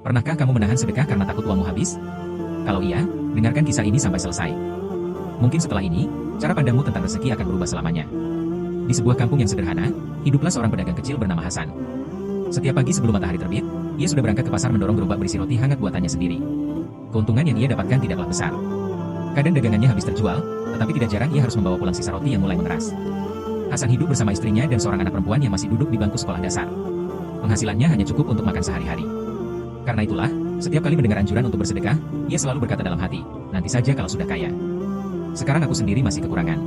Pernahkah kamu menahan sedekah karena takut uangmu habis? Kalau iya, dengarkan kisah ini sampai selesai. Mungkin setelah ini, cara pandangmu tentang rezeki akan berubah selamanya. Di sebuah kampung yang sederhana, hiduplah seorang pedagang kecil bernama Hasan. Setiap pagi sebelum matahari terbit, ia sudah berangkat ke pasar mendorong gerobak berisi roti hangat buatannya sendiri. Keuntungan yang ia dapatkan tidaklah besar. Kadang dagangannya habis terjual, tetapi tidak jarang ia harus membawa pulang sisa roti yang mulai mengeras. Hasan hidup bersama istrinya dan seorang anak perempuan yang masih duduk di bangku sekolah dasar. Penghasilannya hanya cukup untuk makan sehari-hari. Karena itulah, setiap kali mendengar anjuran untuk bersedekah, ia selalu berkata dalam hati, nanti saja kalau sudah kaya. Sekarang aku sendiri masih kekurangan.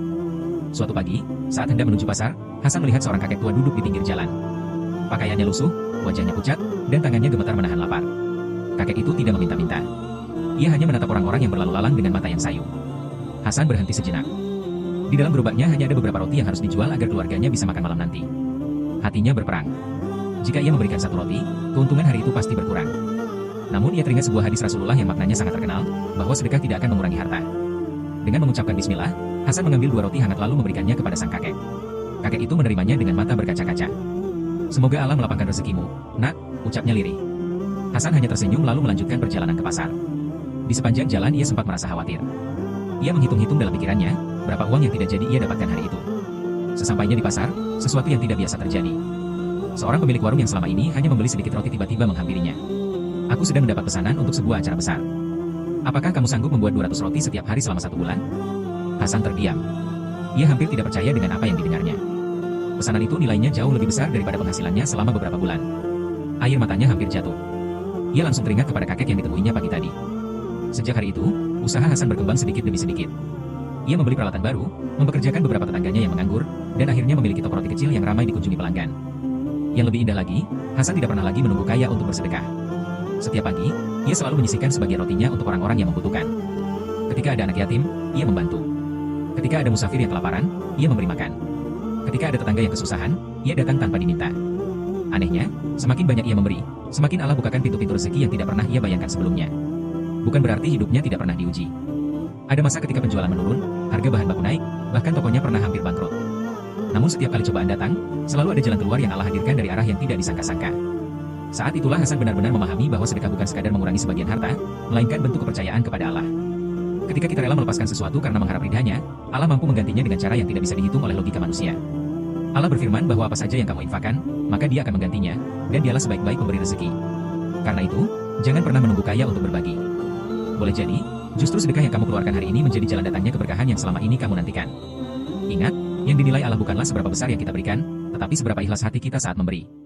Suatu pagi, saat hendak menuju pasar, Hasan melihat seorang kakek tua duduk di pinggir jalan. Pakaiannya lusuh, wajahnya pucat, dan tangannya gemetar menahan lapar. Kakek itu tidak meminta-minta. Ia hanya menatap orang-orang yang berlalu lalang dengan mata yang sayu. Hasan berhenti sejenak. Di dalam gerobaknya hanya ada beberapa roti yang harus dijual agar keluarganya bisa makan malam nanti. Hatinya berperang. Jika ia memberikan satu roti, keuntungan hari itu pasti berkurang. Namun ia teringat sebuah hadis Rasulullah yang maknanya sangat terkenal, bahwa sedekah tidak akan mengurangi harta. Dengan mengucapkan bismillah, Hasan mengambil dua roti hangat lalu memberikannya kepada sang kakek. Kakek itu menerimanya dengan mata berkaca-kaca. Semoga Allah melapangkan rezekimu, nak, ucapnya lirih. Hasan hanya tersenyum lalu melanjutkan perjalanan ke pasar. Di sepanjang jalan ia sempat merasa khawatir. Ia menghitung-hitung dalam pikirannya, berapa uang yang tidak jadi ia dapatkan hari itu. Sesampainya di pasar, sesuatu yang tidak biasa terjadi. Seorang pemilik warung yang selama ini hanya membeli sedikit roti tiba-tiba menghampirinya. Aku sedang mendapat pesanan untuk sebuah acara besar. Apakah kamu sanggup membuat 200 roti setiap hari selama 1 bulan? Hasan terdiam. Ia hampir tidak percaya dengan apa yang didengarnya. Pesanan itu nilainya jauh lebih besar daripada penghasilannya selama beberapa bulan. Air matanya hampir jatuh. Ia langsung teringat kepada kakek yang ditemuinya pagi tadi. Sejak hari itu, usaha Hasan berkembang sedikit demi sedikit. Ia membeli peralatan baru, mempekerjakan beberapa tetangganya yang menganggur, dan akhirnya memiliki toko roti kecil yang ramai dikunjungi pelanggan. Yang lebih indah lagi, Hasan tidak pernah lagi menunggu kaya untuk bersedekah. Setiap pagi, ia selalu menyisihkan sebagian rotinya untuk orang-orang yang membutuhkan. Ketika ada anak yatim, ia membantu. Ketika ada musafir yang kelaparan, ia memberi makan. Ketika ada tetangga yang kesusahan, ia datang tanpa diminta. Anehnya, semakin banyak ia memberi, semakin Allah bukakan pintu-pintu rezeki yang tidak pernah ia bayangkan sebelumnya. Bukan berarti hidupnya tidak pernah diuji. Ada masa ketika penjualan menurun, harga bahan baku naik, bahkan tokonya pernah hampir bangkrut. Namun setiap kali cobaan datang, selalu ada jalan keluar yang Allah hadirkan dari arah yang tidak disangka-sangka. Saat itulah Hasan benar-benar memahami bahwa sedekah bukan sekadar mengurangi sebagian harta, melainkan bentuk kepercayaan kepada Allah. Ketika kita rela melepaskan sesuatu karena mengharap ridhanya, Allah mampu menggantinya dengan cara yang tidak bisa dihitung oleh logika manusia. Allah berfirman bahwa apa saja yang kamu infakkan, maka Dia akan menggantinya, dan Dialah sebaik-baik pemberi rezeki. Karena itu, jangan pernah menunggu kaya untuk berbagi. Boleh jadi, justru sedekah yang kamu keluarkan hari ini menjadi jalan datangnya keberkahan yang selama ini kamu nantikan. Ingat, yang dinilai Allah bukanlah seberapa besar yang kita berikan, tetapi seberapa ikhlas hati kita saat memberi.